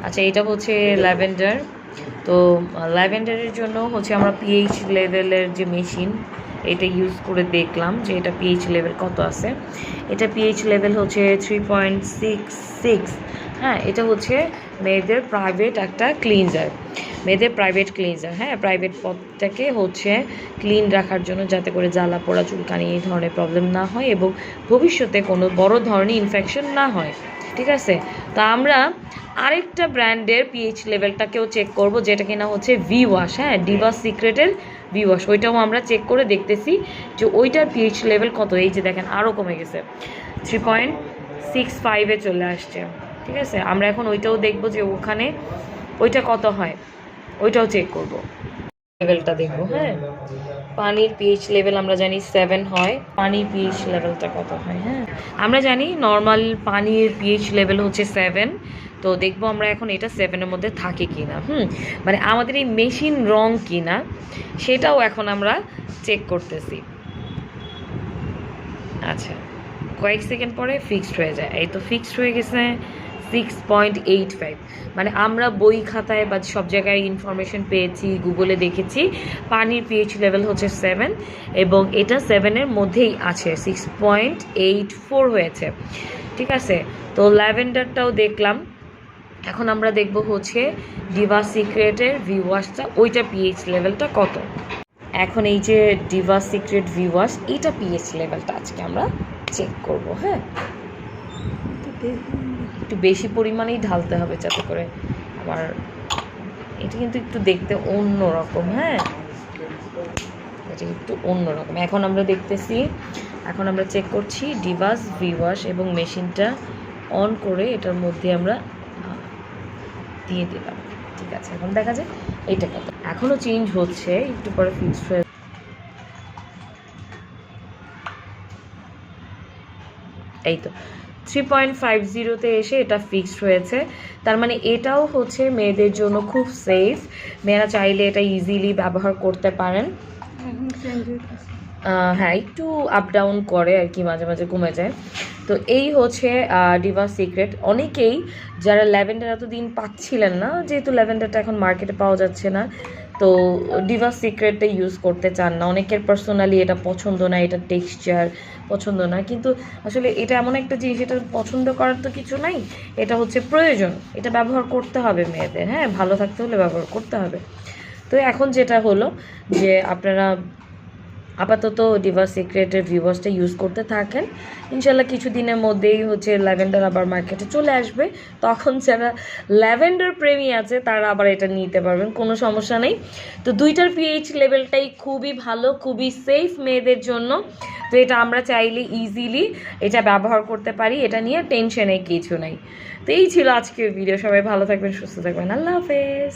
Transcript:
আচ্ছা, এটা হচ্ছে ল্যাভেন্ডার। তো ল্যাভেন্ডারের জন্য হচ্ছে আমরা পিএইচ লেভেলের যে মেশিন এটা ইউজ করে দেখলাম যে এটা পিএইচ লেভেল কত আছে। এটা পিএইচ লেভেল হচ্ছে 3.66। হ্যাঁ, এটা হচ্ছে মেয়েদের প্রাইভেট একটা ক্লিনজার, মেয়েদের প্রাইভেট ক্লিনজার। হ্যাঁ, প্রাইভেট পথটাকে হচ্ছে ক্লিন রাখার জন্য, যাতে করে জ্বালা পোড়া চুলকানি এই ধরনের প্রবলেম না হয় এবং ভবিষ্যতে কোনো বড় ধরনের ইনফেকশন না হয়। ঠিক আছে, তা আমরা আরেকটা ব্র্যান্ডের পিএইচ লেভেলটাকেও চেক করব, যেটা কিনা হচ্ছে vwash। হ্যাঁ, ডিভাস সিক্রেটের vwash, ওইটাও আমরা চেক করে দেখতেছি যে ওইটার পিএইচ লেভেল কত। এই যে দেখেন আরও কমে গেছে, 3.65-এ চলে আসছে। ঠিক আছে, আমরা এখন ওইটাও দেখব যে ওখানে ওইটা কত হয়, ওইটাও চেক করব, লেভেলটা দেখবো। হ্যাঁ, পানির পিএইচ লেভেল আমরা জানি 7 হয়, পানির পিএইচ লেভেলটা কত হয়। হ্যাঁ, আমরা জানি নর্মাল পানির পিএইচ লেভেল হচ্ছে 7। তো দেখবো আমরা এখন এটা 7-এর মধ্যে থাকে কি না। মানে আমাদের এই মেশিন রং কি না সেটাও এখন আমরা চেক করতেছি। আচ্ছা, কয়েক সেকেন্ড পরে ফিক্সড হয়ে যায়। এই তো ফিক্সড হয়ে গেছে 6.85। মানে আমরা বই খাতায় বা সব জায়গায় ইনফরমেশন পেয়েছি, গুগলে দেখেছি পানির পিএইচ লেভেল হচ্ছে 7 এবং এটা 7-এর মধ্যেই আছে, 6.84 হয়েছে। ঠিক আছে, তো ল্যাভেন্ডারটাও দেখলাম। এখন আমরা দেখব হচ্ছে ডিভাস সিক্রেটের vwashটা, ওইটা পিএইচ লেভেলটা কত। এখন এই যে ডিভাস সিক্রেট vwash, এটা পিএইচ লেভেলটা আজকে আমরা চেক করব। হ্যাঁ, একটু বেশি পরিমাণেই ঢালতে হবে যাতে করে আমার এটা কিন্তু একটু দেখতে অন্যরকম। হ্যাঁ, এটা একটু অন্যরকম। এখন আমরা দেখতেছি, এখন আমরা চেক করছি ডিভাস vwash এবং মেশিনটা অন করে এটার মধ্যে আমরা দিয়ে দিলাম। ঠিক আছে, এখন দেখা যায় এইটা কত। এখনও চেঞ্জ হচ্ছে, একটু পরে ফিক্সড হয়ে, এই তো 3.50-তে এসে এটা ফিক্সড হয়েছে। তার মানে এটাও হচ্ছে মেয়েদের জন্য খুব সেফ, মেয়েরা চাইলে এটা ইজিলি ব্যবহার করতে পারেন। হ্যাঁ, একটু আপ ডাউন করে আর কি, মাঝে মাঝে কমে যায়। তো এই হচ্ছে ডিভাস সিক্রেট। অনেকেই যারা ল্যাভেন্ডার এতদিন পাচ্ছিলেন না, যেহেতু ল্যাভেন্ডারটা এখন মার্কেটে পাওয়া যাচ্ছে না, তো ডিভাস সিক্রেটটা ইউজ করতে চান না। অনেকের পার্সোনালি এটা পছন্দ না, এটা টেক্সচার পছন্দ না, কিন্তু আসলে এটা এমন একটা জিনিস, এটা পছন্দ করার তো কিছু নাই, এটা হচ্ছে প্রয়োজন, এটা ব্যবহার করতে হবে মেয়েদের। হ্যাঁ, ভালো থাকতে হলে ব্যবহার করতে হবে। তো এখন যেটা হলো যে আপনারা আপাতত ডিভাস সিক্রেটের vwashটা ইউজ করতে থাকেন। ইনশাল্লাহ কিছুদিনের মধ্যেই হচ্ছে ল্যাভেন্ডার আবার মার্কেটে চলে আসবে, তখন যারা ল্যাভেন্ডার প্রেমী আছে তারা আবার এটা নিতে পারবেন, কোনো সমস্যা নেই। তো দুইটার পিএইচ লেভেলটাই খুবই ভালো, খুবই সেফ মেয়েদের জন্য। তো এটা আমরা চাইলে ইজিলি এটা ব্যবহার করতে পারি, এটা নিয়ে টেনশনে কিছু নাই। তো এই ছিল আজকের ভিডিও। সবাই ভালো থাকবেন, সুস্থ থাকবেন, আল্লাহ হাফেজ।